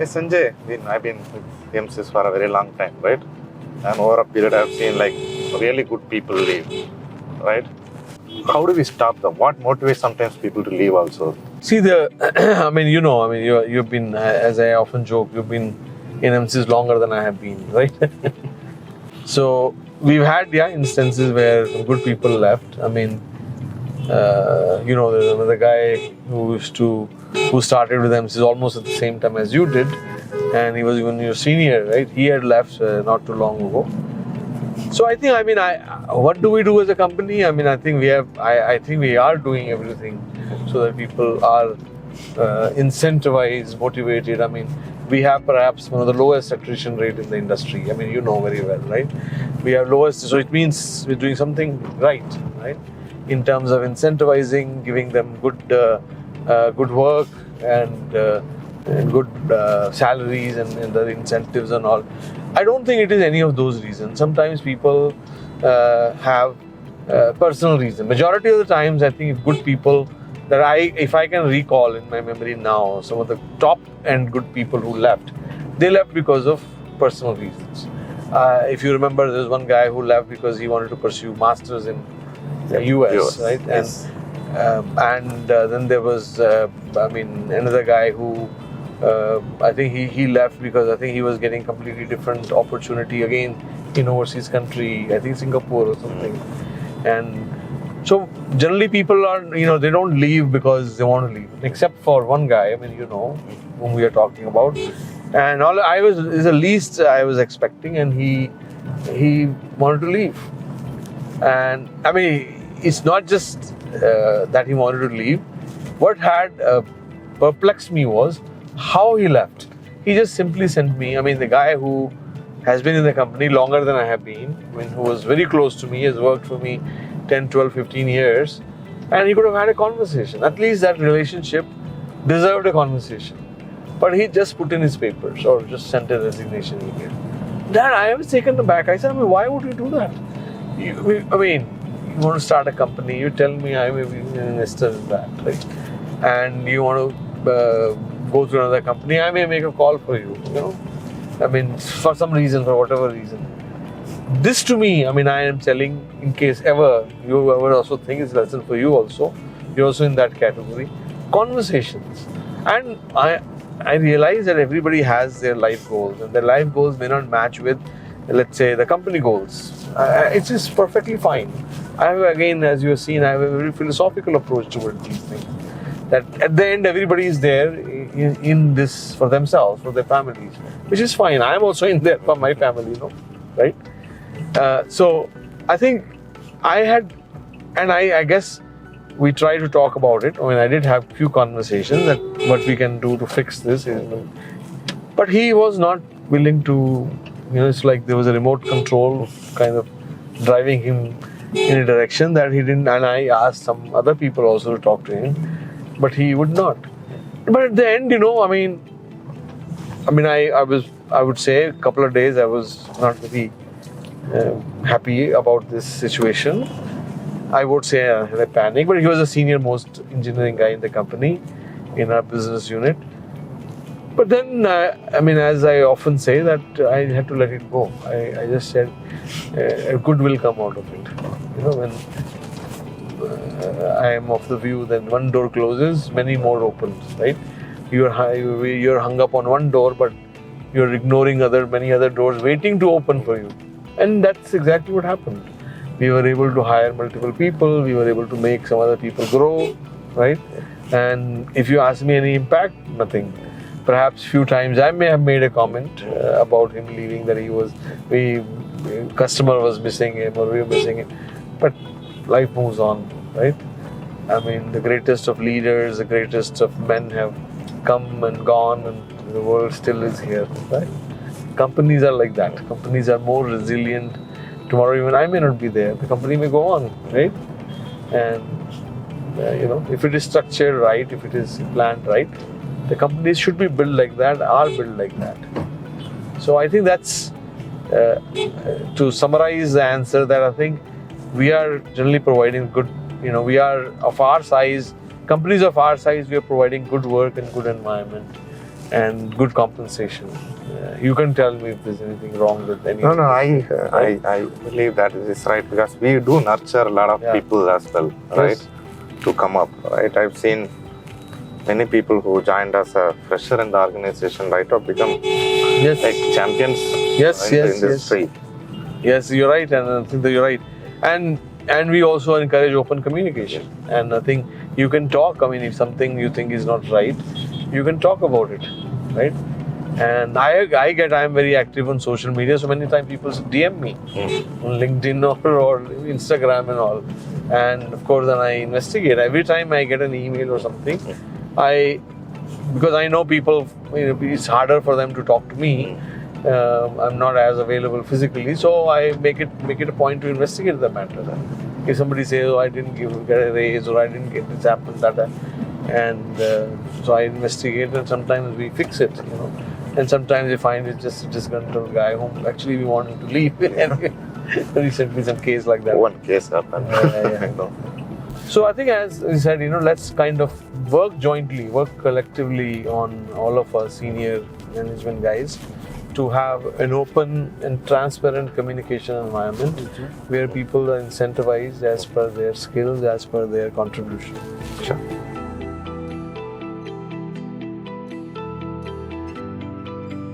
Hey Sanjay, I've been with MCs for a very long time, right? And over a period, I've seen like really good people leave, right? How do we stop them? What motivates sometimes people to leave also? See you've been, as I often joke, you've been in MCs longer than I have been, right? So we've had instances where some good people left. There's another guy who started with MCs almost at the same time as you did, and he was even your senior, right? He had left not too long ago. So what do we do as a company? I think we are doing everything so that people are incentivized, motivated. We have perhaps one of the lowest attrition rate in the industry. You know very well, right? We have lowest, so it means we're doing something right? In terms of incentivizing, giving them good work and good salaries and the incentives and all. I don't think it is any of those reasons. Sometimes people have personal reasons. Majority of the times, I think good people if I can recall in my memory now, some of the top and good people who left, they left because of personal reasons. If you remember, there's one guy who left because he wanted to pursue masters in the US, right? Yes. And then there was, another guy who I think he left because I think he was getting completely different opportunity again in overseas country, I think Singapore or something. And so generally people are, they don't leave because they want to leave, except for one guy, whom we are talking about. And is the least I was expecting, and he wanted to leave. And it's not just that he wanted to leave. What had perplexed me was how he left. He just simply sent me, the guy who has been in the company longer than I have been, who was very close to me, has worked for me 10, 12, 15 years, and he could have had a conversation. At least that relationship deserved a conversation. But he just put in his papers or just sent a resignation email. Then I was taken aback. I said, why would you do that? You want to start a company, you tell me I'm an investor in that, right? And you want to go to another company, I may make a call for you, for some reason, for whatever reason. This to me, I am telling, in case ever you ever also think it's a lesson for you also, you're also in that category, conversations. And I realize that everybody has their life goals, and their life goals may not match with, let's say, the company goals. It is perfectly fine. I have, again, as you have seen, I have a very philosophical approach towards these things. That at the end, everybody is there in this for themselves, for their families, which is fine. I am also in there for my family, right? So I think I had, and I guess we try to talk about it. I did have few conversations that what we can do to fix this. But he was not willing to, it's like there was a remote control kind of driving him in a direction that he didn't, and I asked some other people also to talk to him, but he would not. But at the end, I would say a couple of days I was not very happy about this situation. I would say I had a panic, but he was the senior most engineering guy in the company, in our business unit. But then, as I often say, that I had to let it go. I just said, good will come out of it. When I am of the view that one door closes, many more opens, right? You're hung up on one door, but you're ignoring many other doors waiting to open for you. And that's exactly what happened. We were able to hire multiple people. We were able to make some other people grow, right? And if you ask me any impact, nothing. Perhaps few times I may have made a comment about him leaving, that customer was missing him or we were missing him. But life moves on, right? The greatest of leaders, the greatest of men have come and gone, and the world still is here, right? Companies are like that. Companies are more resilient. Tomorrow even I may not be there. The company may go on, right? And if it is structured right, if it is planned right, the companies should be built like that, are built like that. So I think that's, to summarize the answer, that I think we are generally providing good, we are of our size, companies of our size, we are providing good work and good environment. and good compensation. You can tell me if there's anything wrong with any. No, I believe that is right, because we do nurture a lot of people as well, right? Yes. To come up, right? I've seen many people who joined as a fresher in the organization, right, or become like champions in the industry. Yes, you're right, and I think that you're right. And we also encourage open communication. And I think you can talk. I mean, if something you think is not right, you can talk about it, right? And I'm very active on social media, so many times people DM me on LinkedIn or Instagram and all. And of course, then I investigate. Every time I get an email or something, because I know people, it's harder for them to talk to me. I'm not as available physically, so I make it a point to investigate the matter. If somebody says, "Oh, I didn't get a raise," or "I didn't get this happened," that, and so I investigate, and sometimes we fix it, And sometimes we find it's just a disgruntled guy whom actually we want him to leave. Recently, some case like that. One case happened. So I think, as you said, let's kind of work jointly, work collectively on all of our senior management guys to have an open and transparent communication environment where people are incentivized as per their skills, as per their contribution. Sure.